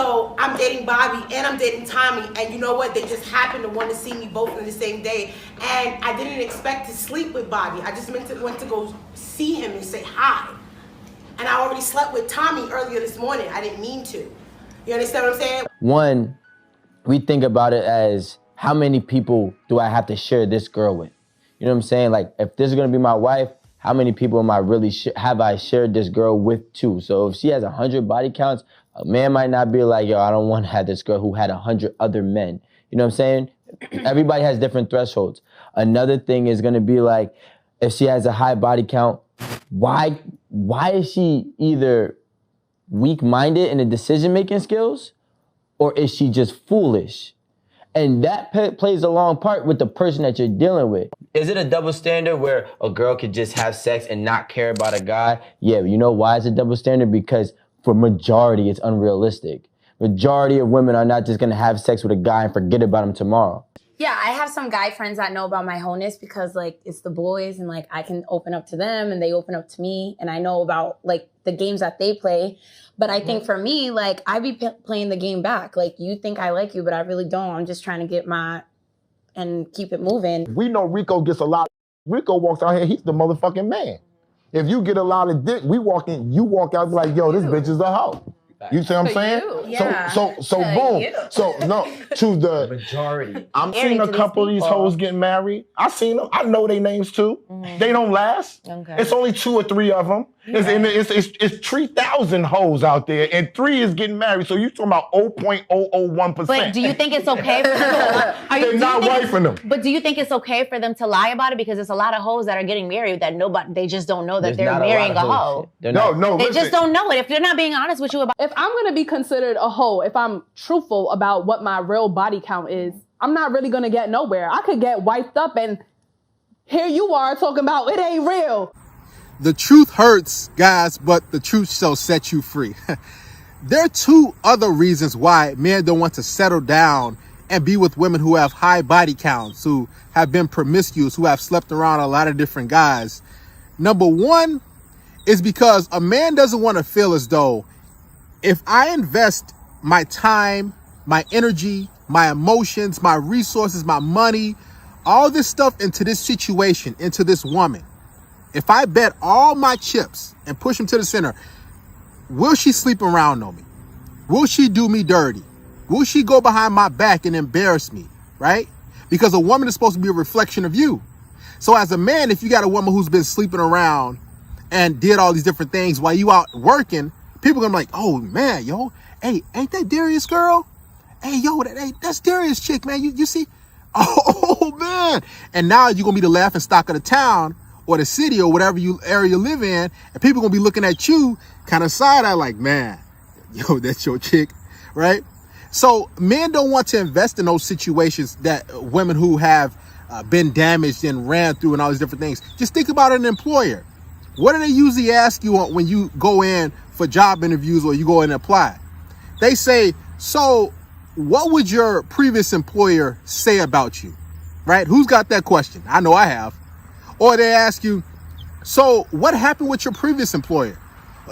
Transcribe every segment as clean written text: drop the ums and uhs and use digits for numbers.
So I'm dating Bobby and I'm dating Tommy, and you know what? They just happened to want to see me both on the same day, and I didn't expect to sleep with Bobby. I just went to go see him and say hi, and I already slept with Tommy earlier this morning. I didn't mean to. You understand what I'm saying? One, we think about it as how many people do I have to share this girl with? You know what I'm saying? Like, if this is gonna be my wife, how many people am I really have I shared this girl with too? So if she has 100 body counts, a man might not be like, yo, I don't want to have this girl who had 100 other men. You know what I'm saying? Everybody has different thresholds. Another thing is gonna be like, if she has a high body count, why is she either weak-minded in the decision-making skills, or is she just foolish? And that plays a long part with the person that you're dealing with. Is it a double standard where a girl could just have sex and not care about a guy? Yeah, you know why it's a double standard? Because for majority, it's unrealistic. Majority of women are not just gonna have sex with a guy and forget about him tomorrow. Yeah, I have some guy friends that know about my wholeness because, like, it's the boys and, like, I can open up to them and they open up to me, and I know about, like, the games that they play. But I think for me, like, I be playing the game back. Like, you think I like you, but I really don't. I'm just trying to get and keep it moving. We know Rico gets a lot. Rico walks out here, he's the motherfucking man. If you get a lot of dick, you walk out like, yo, this bitch is a hoe. You see what I'm saying? Yeah. So boom. So no, to the Majority. I'm seeing a couple of these hoes getting married. I seen them. I know their names too. Mm-hmm. They don't last. Okay. It's only 2 or 3 of them. It's 3,000 hoes out there, and 3 is getting married. So you're talking about 0.001%. But do you think it's okay for them? They're not wifing them. But do you think it's okay for them to lie about it? Because there's a lot of hoes that are getting married that they just don't know that they're marrying a hoe. They just don't know it. If they're not being honest with you about if I'm gonna be considered a hoe, if I'm truthful about what my real body count is, I'm not really gonna get nowhere. I could get wiped up and here you are talking about it ain't real. The truth hurts, guys, but the truth shall set you free. There are 2 other reasons why men don't want to settle down and be with women who have high body counts, who have been promiscuous, who have slept around a lot of different guys. Number 1 is because a man doesn't want to feel as though if I invest my time, my energy, my emotions, my resources, my money, all this stuff into this situation, into this woman, if I bet all my chips and push them to the center, will she sleep around on me? Will she do me dirty? Will she go behind my back and embarrass me, right? Because a woman is supposed to be a reflection of you. So as a man, if you got a woman who's been sleeping around and did all these different things while you out working, people are gonna be like, oh man, yo, hey, ain't that Darius girl? Hey, yo, that's Darius chick, man. You see? Oh man. And now you're gonna be the laughing stock of the town or the city or whatever area you live in, and people gonna be looking at you kind of side-eye like, man, yo, that's your chick, right? So men don't want to invest in those situations that women who have been damaged and ran through and all these different things. Just think about an employer. What do they usually ask you when you go in for job interviews or you go in and apply? They say, so what would your previous employer say about you, right? Who's got that question? I know I have. Or they ask you, so what happened with your previous employer?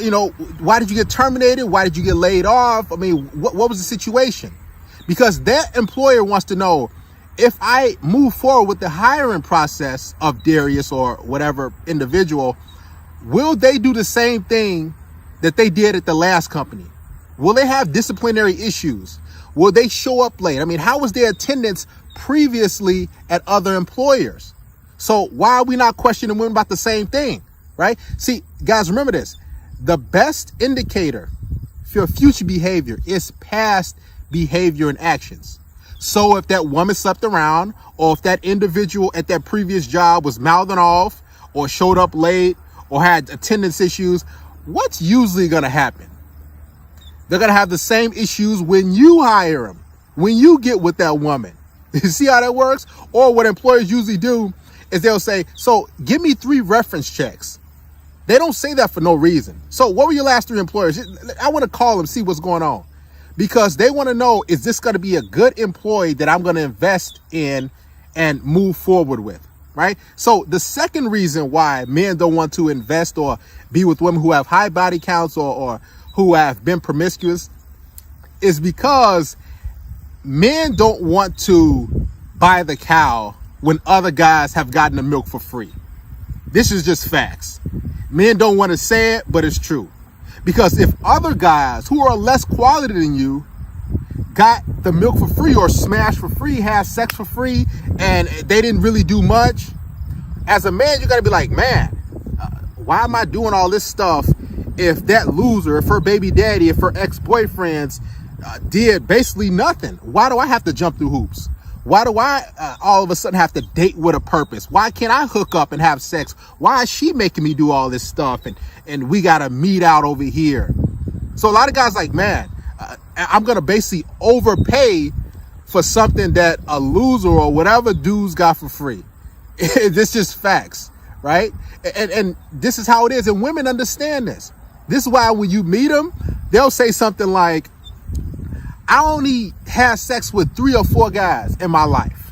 You know, why did you get terminated? Why did you get laid off? I mean, what was the situation? Because that employer wants to know, if I move forward with the hiring process of Darius or whatever individual, will they do the same thing that they did at the last company? Will they have disciplinary issues? Will they show up late? I mean, how was their attendance previously at other employers? So why are we not questioning women about the same thing, right? See, guys, remember this. The best indicator for your future behavior is past behavior and actions. So if that woman slept around, or if that individual at that previous job was mouthing off or showed up late or had attendance issues, what's usually going to happen? They're going to have the same issues when you hire them, when you get with that woman. You see how that works? Or what employers usually do is they'll say, so give me 3 reference checks. They don't say that for no reason. So what were your last 3 employers? I want to call them, see what's going on. Because they want to know, is this going to be a good employee that I'm going to invest in and move forward with, right? So the second reason why men don't want to invest or be with women who have high body counts or who have been promiscuous is because men don't want to buy the cow when other guys have gotten the milk for free. This is just facts. Men don't want to say it, but it's true. Because if other guys who are less quality than you got the milk for free or smashed for free, had sex for free, and they didn't really do much, as a man, you got to be like, man, why am I doing all this stuff if that loser, if her baby daddy, if her ex-boyfriends did basically nothing? Why do I have to jump through hoops? Why do I all of a sudden have to date with a purpose? Why can't I hook up and have sex? Why is she making me do all this stuff? And we got to meet out over here. So a lot of guys like, man, I'm going to basically overpay for something that a loser or whatever dudes got for free. This is just facts, right? And this is how it is. And women understand this. This is why when you meet them, they'll say something like, I only had sex with 3 or 4 guys in my life.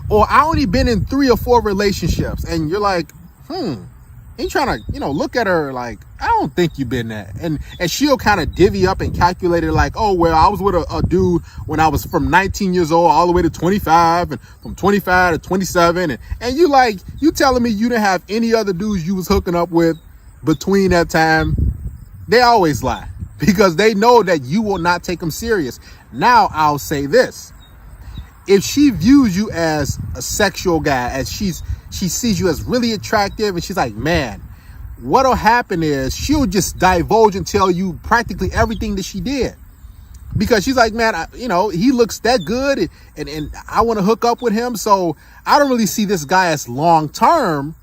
Or I only been in 3 or 4 relationships. And you're like, ain't trying to, look at her like, I don't think you've been that. And she'll kind of divvy up and calculate it like, oh, well, I was with a dude when I was from 19 years old all the way to 25 and from 25 to 27. And you telling me you didn't have any other dudes you was hooking up with between that time? They always lie because they know that you will not take them serious. Now, I'll say this. If she views you as a sexual guy, as she sees you as really attractive and she's like, man, what'll happen is she'll just divulge and tell you practically everything that she did. Because she's like, man, he looks that good and I want to hook up with him. So I don't really see this guy as long term,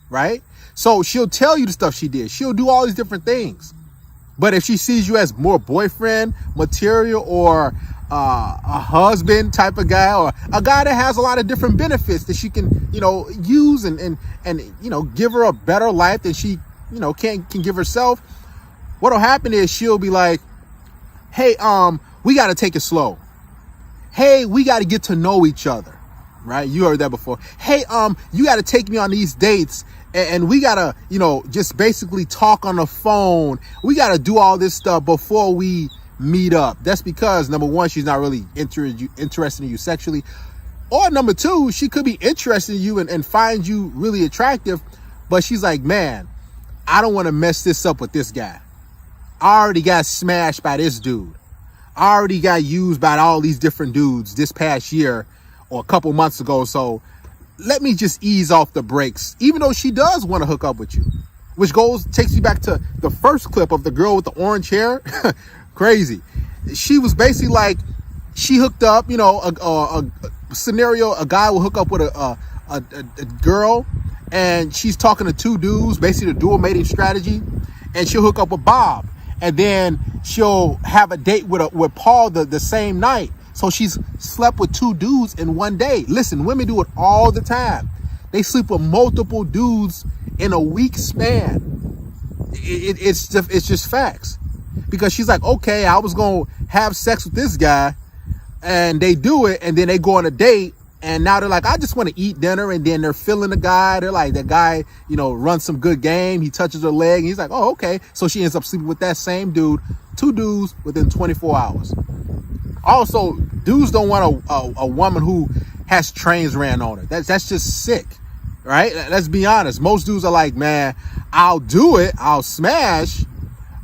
right? So she'll tell you the stuff she did. She'll do all these different things. But if she sees you as more boyfriend material or a husband type of guy or a guy that has a lot of different benefits that she can, use and give her a better life than she, can give herself, what'll happen is she'll be like, hey, we got to take it slow. Hey, we got to get to know each other. Right? You heard that before. Hey, you got to take me on these dates and we got to, just basically talk on the phone. We got to do all this stuff before we meet up. That's because, number one, she's not really interested in you sexually. Or number two, she could be interested in you and find you really attractive. But she's like, man, I don't want to mess this up with this guy. I already got smashed by this dude. I already got used by all these different dudes this past year or a couple months ago. So let me just ease off the brakes, even though she does want to hook up with you, which takes you back to the first clip of the girl with the orange hair. Crazy. She was basically like, she hooked up, a scenario, a guy will hook up with a girl and she's talking to 2 dudes, basically the dual mating strategy, and she'll hook up with Bob and then she'll have a date with Paul the same night. So she's slept with 2 dudes in one day. Listen, women do it all the time. They sleep with multiple dudes in a week span. It's just facts. Because she's like, okay, I was going to have sex with this guy, and they do it, and then they go on a date, and now they're like, I just want to eat dinner, and then they're feeling the guy. They're like, the guy, runs some good game. He touches her leg, and he's like, oh, okay. So she ends up sleeping with that same dude, 2 dudes within 24 hours. Also, dudes don't want a woman who has trains ran on her. That's just sick, right? Let's be honest. Most dudes are like, man, I'll do it. I'll smash,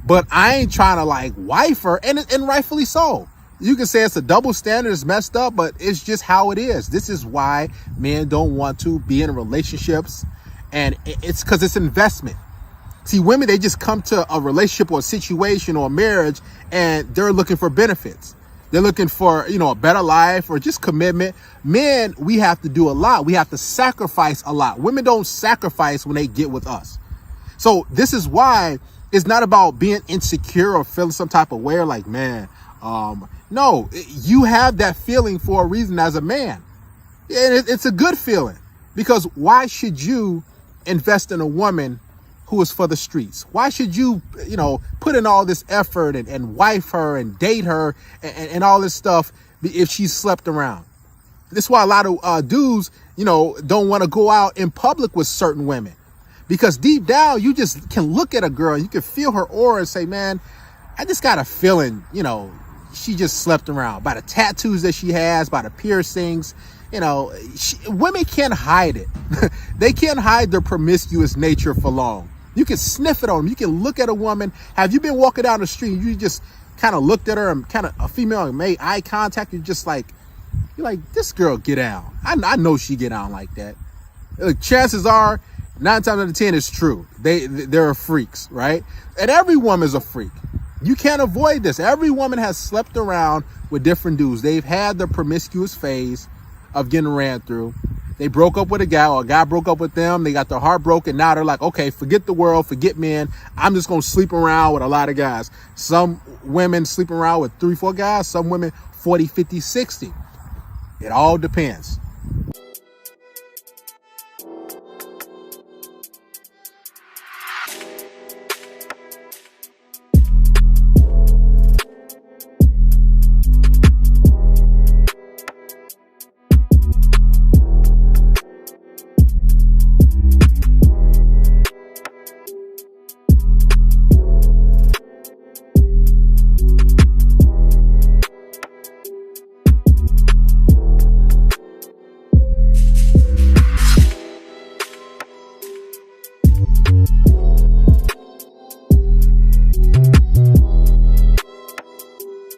but I ain't trying to wife her. And rightfully so. You can say it's a double standard, it's messed up, but it's just how it is. This is why men don't want to be in relationships. And it's because it's investment. See, women, they just come to a relationship or a situation or a marriage and they're looking for benefits. They're looking for, a better life or just commitment. Men, we have to do a lot. We have to sacrifice a lot. Women don't sacrifice when they get with us. So this is why it's not about being insecure or feeling some type of way or like, man, no, you have that feeling for a reason as a man. And it's a good feeling because why should you invest in a woman who is for the streets? Why should you, put in all this effort and wife her and date her and all this stuff if she's slept around? This is why a lot of dudes, don't want to go out in public with certain women because deep down, you just can look at a girl and you can feel her aura and say, man, I just got a feeling, she just slept around, by the tattoos that she has, by the piercings. You know, women can't hide it. They can't hide their promiscuous nature for long. You can sniff it on them. You can look at a woman. Have you been walking down the street and you just kind of looked at her and kind of a female made eye contact? You're like, this girl get down. I know she get down like that. Look, chances are 9 times out of 10 it's true. They're freaks, right? And every woman's a freak. You can't avoid this. Every woman has slept around with different dudes. They've had the promiscuous phase of getting ran through. They broke up with a guy, or a guy broke up with them. They got their heart broken. Now they're like, okay, forget the world, forget men. I'm just going to sleep around with a lot of guys. Some women sleeping around with 3-4 guys. Some women 40, 50, 60. It all depends.